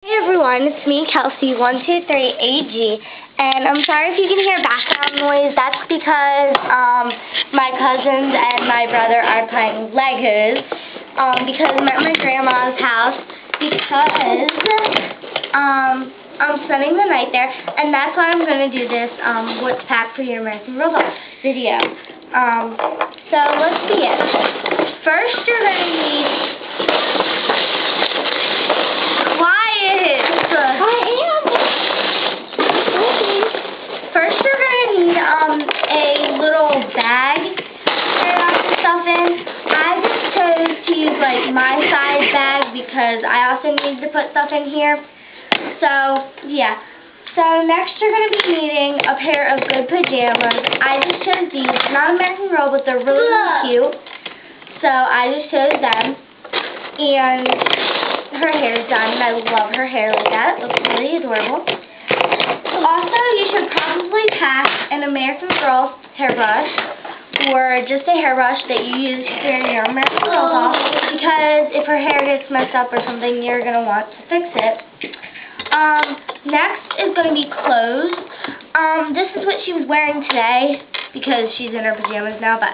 Hey everyone, it's me, Kelsey123AG, and I'm sorry if you can hear background noise. That's because my cousins and my brother are playing Legos because I'm at my grandma's house because I'm spending the night there, and that's why I'm going to do this What's Packed for Your American Robot video. So let's begin. First, you're going to need a little bag to wrap the stuff in. I just chose to use like my size bag because I also need to put stuff in here. So yeah. So next you're going to be needing a pair of good pajamas. I just chose these. Not American Girl, but they're really, really cute. So I just chose them. And her hair is done, and I love her hair like that. It looks really adorable. Also, you should probably pack an American Girl hairbrush or just a hairbrush that you use for your American Girl doll, because if her hair gets messed up or something, you're going to want to fix it. Next is going to be clothes. This is what she was wearing today because she's in her pajamas now, but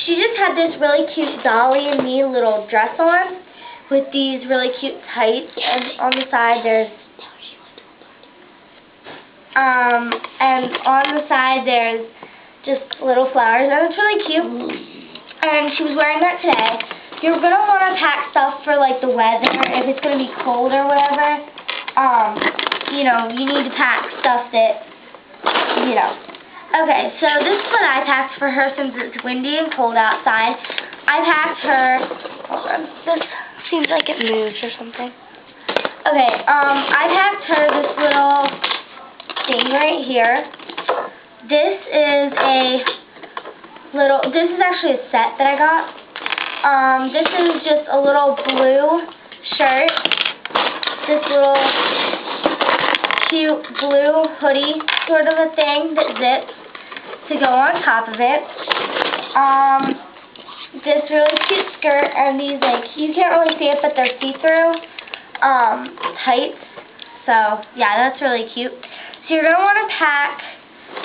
she just had this really cute Dolly and Me little dress on with these really cute tights, and on the side there's just little flowers, and it's really cute. And she was wearing that today. You're gonna want to pack stuff for like the weather, if it's gonna be cold or whatever. You know, you need to pack stuff that, you know. Okay, so this is what I packed for her since it's windy and cold outside. I packed her. Hold on, this seems like it moves or something. Okay, I packed her this little thing right here. This is actually a set that I got. This is just a little blue shirt. This little cute blue hoodie sort of a thing that zips to go on top of it. This really cute skirt and these, like, you can't really see it, but they're see-through tights. So yeah, that's really cute. So you're going to want to pack,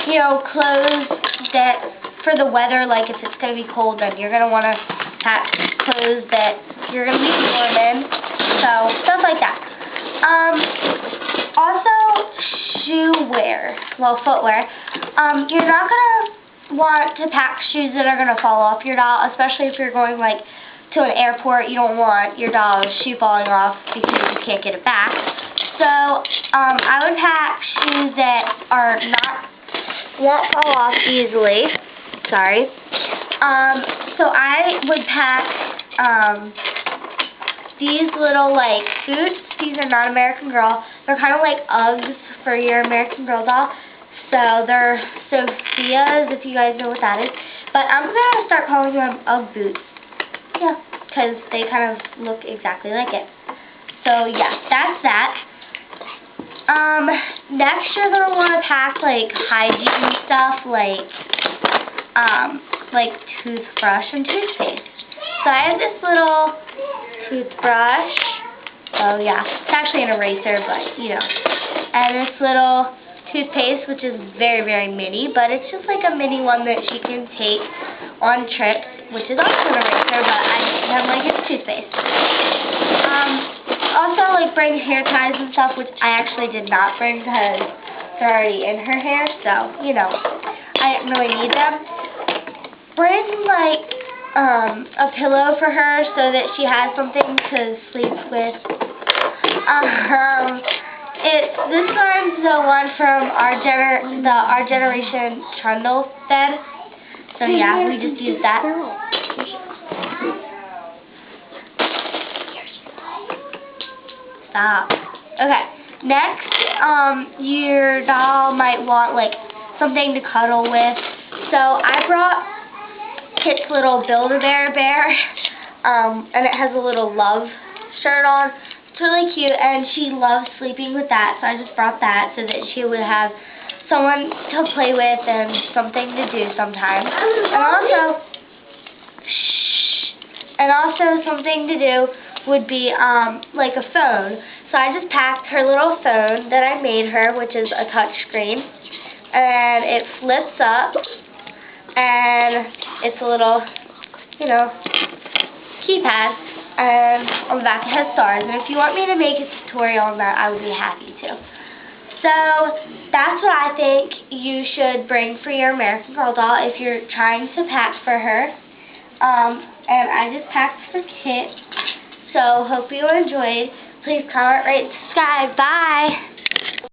you know, clothes that, for the weather, like if it's going to be cold, then you're going to want to pack clothes that you're going to be warm in. So, stuff like that. Also, footwear. You're not going to want to pack shoes that are going to fall off your doll, especially if you're going, like, to an airport. You don't want your doll's shoe falling off because you can't get it back. So, I would pack shoes that won't fall off easily. Sorry. So I would pack, these little, like, boots. These are not American Girl. They're kind of like Uggs for your American Girl doll. So they're Sophia's, if you guys know what that is. But I'm going to start calling them Ugg boots. Yeah, because they kind of look exactly like it. So, yeah, that's that. Next you're going to want to pack, like, hygiene stuff, like toothbrush and toothpaste. So I have this little toothbrush. Oh, yeah, it's actually an eraser, but, you know. And this little toothpaste, which is very, very mini, but it's just like a mini one that she can take on trips, which is also an eraser, but I have, like, it's toothpaste. Also, like, bring hair ties and stuff, which I actually did not bring because they're already in her hair, so, you know, I didn't really need them. Bring, like, a pillow for her so that she has something to sleep with. This one's the one from our Generation Trundle bed. So, yeah, we just used that. Stop. Okay. Next, your doll might want, like, something to cuddle with. So I brought Kit's little Build-A-Bear bear, and it has a little love shirt on. It's really cute, and she loves sleeping with that, so I just brought that so that she would have someone to play with and something to do sometimes. And also something to do would be like a phone. So So I just packed her little phone that I made her, which is a touch screen. And it flips up. And it's a little, you know, keypad. And on the back it has stars. And if you want me to make a tutorial on that, I would be happy to. So that's what I think you should bring for your American Girl doll if you're trying to pack for her. And I just packed her kit. So hope you enjoyed. Please comment, rate, subscribe. Bye.